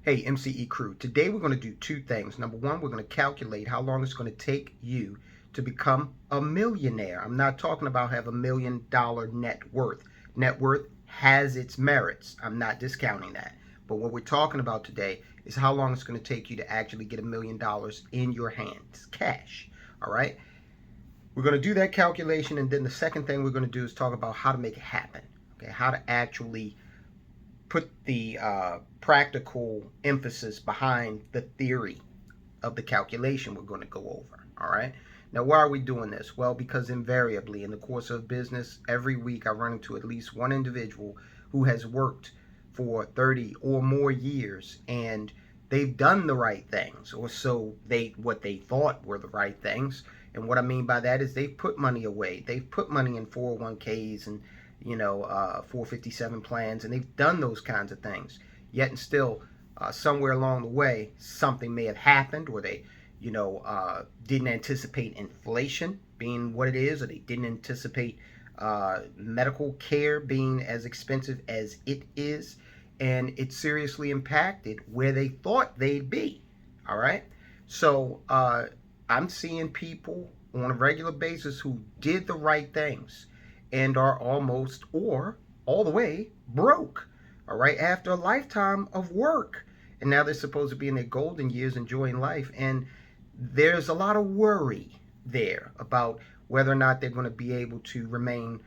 Hey, MCE crew. Today we're going to do two things. Number one, we're going to calculate how long it's going to take you to become a millionaire. I'm not talking about have $1 million net worth. Net worth has its merits. I'm not discounting that. But what we're talking about today is how long it's going to take you to actually get $1 million in your hands, cash. All right? We're going to do that calculation, and then the second thing we're going to do is talk about how to make it happen. Okay, how to actually put the practical emphasis behind the theory of the calculation we're going to go over. All right. Now, why are we doing this? Well, because invariably in the course of business, every week I run into at least one individual who has worked for 30 or more years, and they've done the right things, or so what they thought were the right things. And what I mean by that is they've put money away. They've put money in 401ks and 457 plans, and they've done those kinds of things. Yet and still, somewhere along the way, something may have happened, or they, didn't anticipate inflation being what it is, or they didn't anticipate medical care being as expensive as it is, and it seriously impacted where they thought they'd be. All right, so I'm seeing people on a regular basis who did the right things and are almost or all the way broke, all right, after a lifetime of work. And now they're supposed to be in their golden years enjoying life. And there's a lot of worry there about whether or not they're going to be able to remain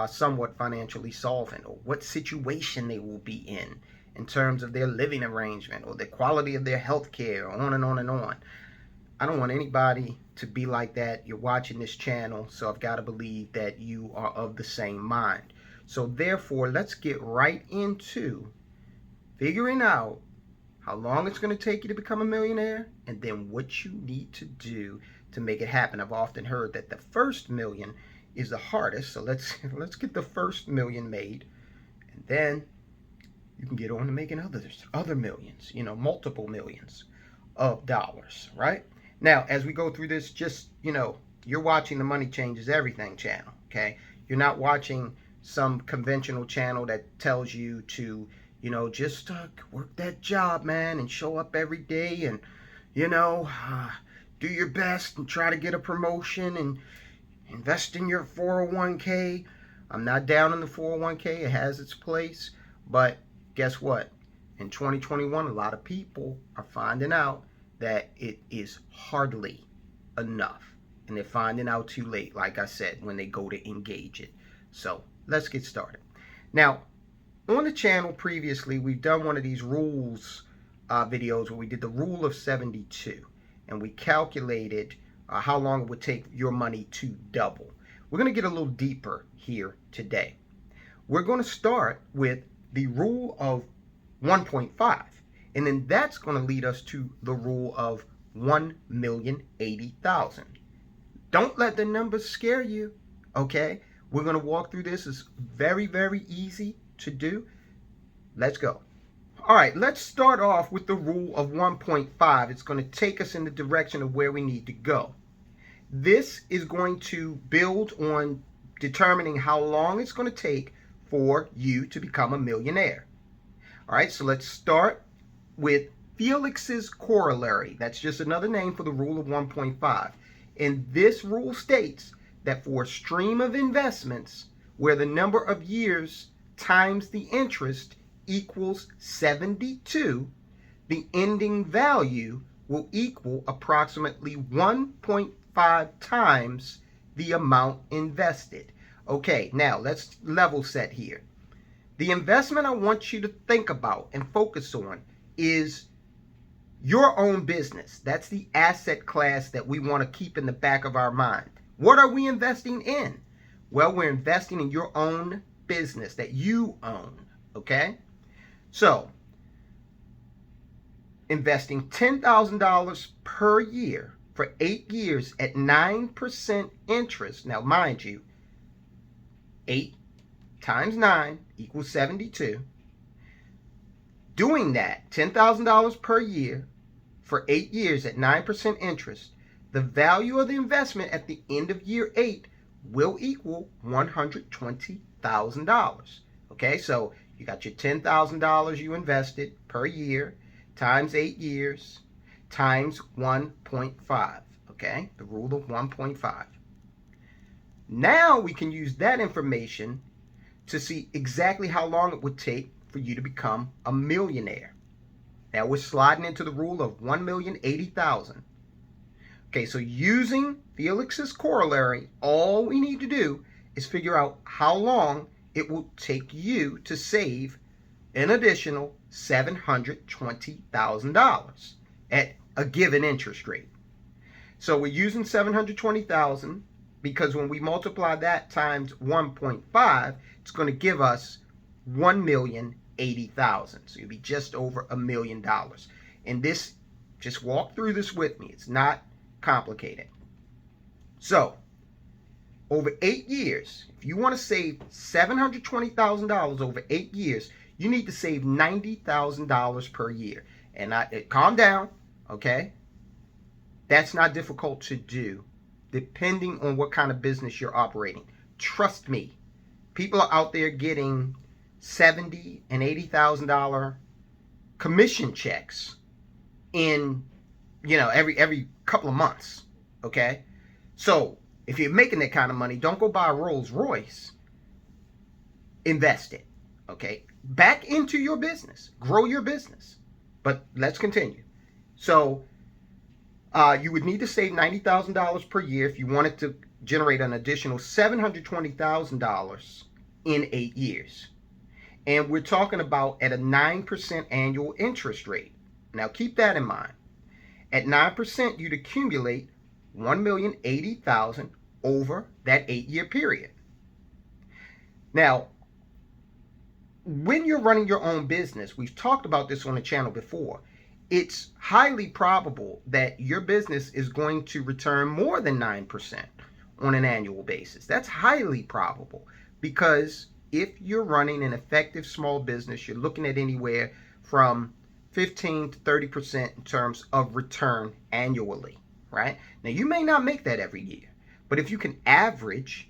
somewhat financially solvent, or what situation they will be in terms of their living arrangement or the quality of their health care, on and on and on. I don't want anybody to be like that. You're watching this channel, so I've got to believe that you are of the same mind. So therefore, let's get right into figuring out how long it's going to take you to become a millionaire, and then what you need to do to make it happen. I've often heard that the first million is the hardest, so let's get the first million made, and then you can get on to making other millions, multiple millions of dollars, right? Now, as we go through this, just, you're watching the Money Changes Everything channel, okay? You're not watching some conventional channel that tells you to, just work that job, man, and show up every day and, do your best and try to get a promotion and invest in your 401k. I'm not down on the 401k. It has its place. But guess what? In 2021, a lot of people are finding out that it is hardly enough, and they're finding out too late, like I said, when they go to engage it. So let's get started. Now, on the channel previously, we've done one of these rules videos where we did the rule of 72, and we calculated how long it would take your money to double. We're going to get a little deeper here today. We're going to start with the rule of 1.5. And then that's going to lead us to the rule of 1,080,000. Don't let the numbers scare you, okay? We're going to walk through this. It's very, very easy to do. Let's go. All right, let's start off with the rule of 1.5. It's going to take us in the direction of where we need to go. This is going to build on determining how long it's going to take for you to become a millionaire. All right, so let's start with Felix's corollary. That's just another name for the rule of 1.5. And this rule states that for a stream of investments where the number of years times the interest equals 72, the ending value will equal approximately 1.5 times the amount invested. Okay, now let's level set here. The investment I want you to think about and focus on is your own business. That's the asset class that we want to keep in the back of our mind. What are we investing in? Well, we're investing in your own business that you own, okay? So, investing $10,000 per year for 8 years at 9% interest. Now, mind you, 8 times 9 equals 72. Doing that, $10,000 per year for 8 years at 9% interest, the value of the investment at the end of year 8 will equal $120,000. Okay, so you got your $10,000 you invested per year. times 8 years times 1.5. Okay, the rule of 1.5. Now we can use that information to see exactly how long it would take for you to become a millionaire. Now we're sliding into the rule of 1,080,000. Okay, so using Felix's corollary, all we need to do is figure out how long it will take you to save an additional $720,000 at a given interest rate. So we're using $720,000 because when we multiply that times 1.5, it's going to give us 1,080,000. So you'll be just over $1 million. And this, just walk through this with me. It's not complicated. So over 8 years, if you want to save $720,000 over 8 years, you need to save $90,000 per year. And calm down, okay? That's not difficult to do, depending on what kind of business you're operating. Trust me, people are out there getting $70,000 and $80,000 commission checks in, every couple of months. Okay, so if you're making that kind of money, don't go buy a Rolls Royce. Invest it. Okay, back into your business, grow your business. But let's continue. So you would need to save $90,000 per year if you wanted to generate an additional $720,000 in 8 years. And we're talking about at a 9% annual interest rate. Now keep that in mind. At 9%, you'd accumulate $1,080,000 over that 8-year period. Now, when you're running your own business, we've talked about this on the channel before, it's highly probable that your business is going to return more than 9% on an annual basis. That's highly probable because if you're running an effective small business, you're looking at anywhere from 15 to 30% in terms of return annually, right? Now, you may not make that every year, but if you can average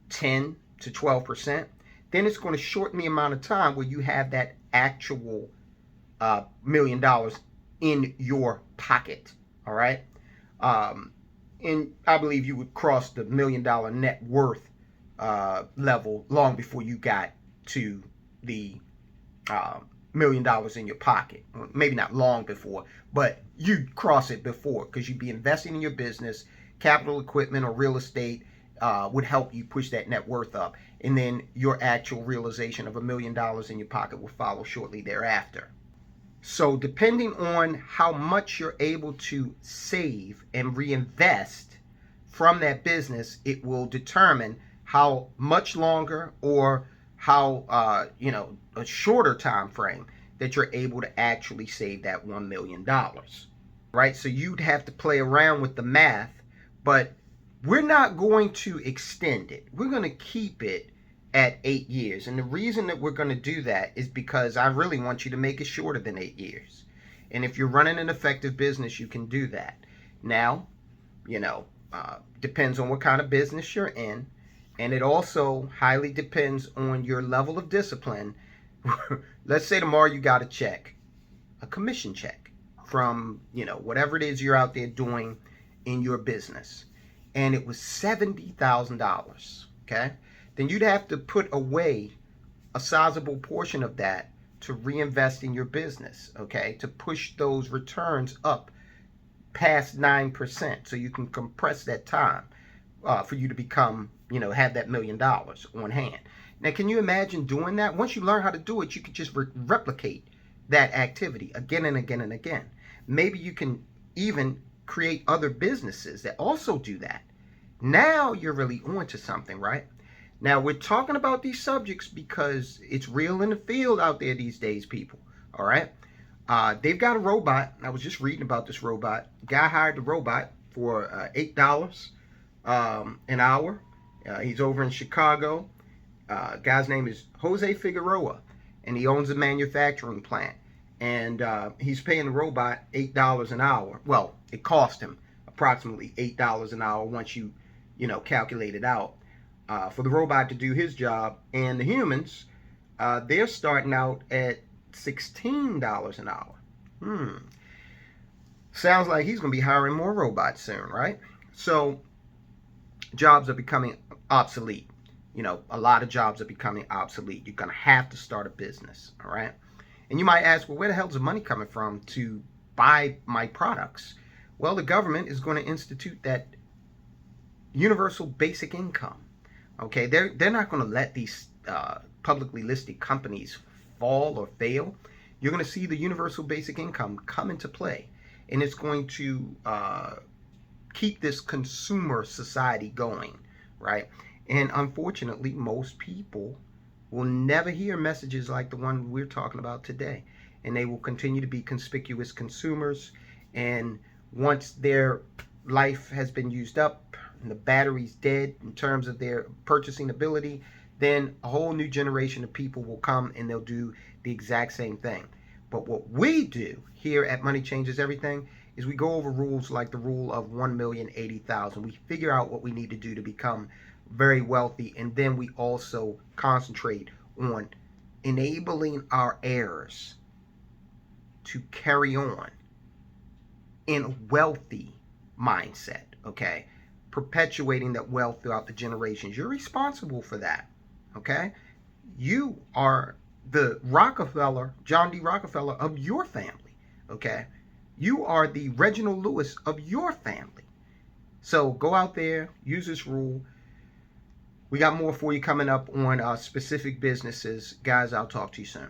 10 to 12%, then it's going to shorten the amount of time where you have that actual $1 million in your pocket, all right? And I believe you would cross the $1 million net worth level long before you got to the $1 million in your pocket. Maybe not long before, but you'd cross it before because you'd be investing in your business. Capital equipment or real estate would help you push that net worth up. And then your actual realization of $1 million in your pocket will follow shortly thereafter. So depending on how much you're able to save and reinvest from that business, it will determine how much longer or how, a shorter time frame that you're able to actually save that $1 million, right? So you'd have to play around with the math, but we're not going to extend it. We're going to keep it at 8 years. And the reason that we're going to do that is because I really want you to make it shorter than 8 years. And if you're running an effective business, you can do that. Now, depends on what kind of business you're in. And it also highly depends on your level of discipline. Let's say tomorrow you got a check, a commission check from, whatever it is you're out there doing in your business. And it was $70,000, okay? Then you'd have to put away a sizable portion of that to reinvest in your business, okay? To push those returns up past 9% so you can compress that time for you to become, have that $1 million on hand. Now, can you imagine doing that? Once you learn how to do it, you can just replicate that activity again and again and again. Maybe you can even create other businesses that also do that. Now you're really onto something, right? Now, we're talking about these subjects because it's real in the field out there these days, people. All right? They've got a robot. I was just reading about this robot. Guy hired the robot for $8 an hour. He's over in Chicago. Guy's name is Jose Figueroa, and he owns a manufacturing plant. And he's paying the robot $8 an hour. Well, it cost him approximately $8 an hour once you calculate it out. For the robot to do his job, and the humans, they're starting out at $16 an hour. Sounds like he's going to be hiring more robots soon, right? So jobs are becoming obsolete. You know, a lot of jobs are becoming obsolete. You're going to have to start a business, all right? And you might ask, well, where the hell's the money coming from to buy my products? Well, the government is going to institute that universal basic income. Okay, they're not going to let these publicly listed companies fall or fail. You're going to see the universal basic income come into play, and it's going to keep this consumer society going, right? And unfortunately, most people will never hear messages like the one we're talking about today, and they will continue to be conspicuous consumers. And once their life has been used up and the battery's dead in terms of their purchasing ability, then a whole new generation of people will come and they'll do the exact same thing. But what we do here at Money Changes Everything is we go over rules like the rule of 1,080,000. We figure out what we need to do to become very wealthy, and then we also concentrate on enabling our heirs to carry on in a wealthy mindset, okay? Perpetuating that wealth throughout the generations. You're responsible for that, okay? You are the Rockefeller, John D. Rockefeller of your family, okay? You are the Reginald Lewis of your family. So go out there, use this rule. We got more for you coming up on specific businesses. Guys, I'll talk to you soon.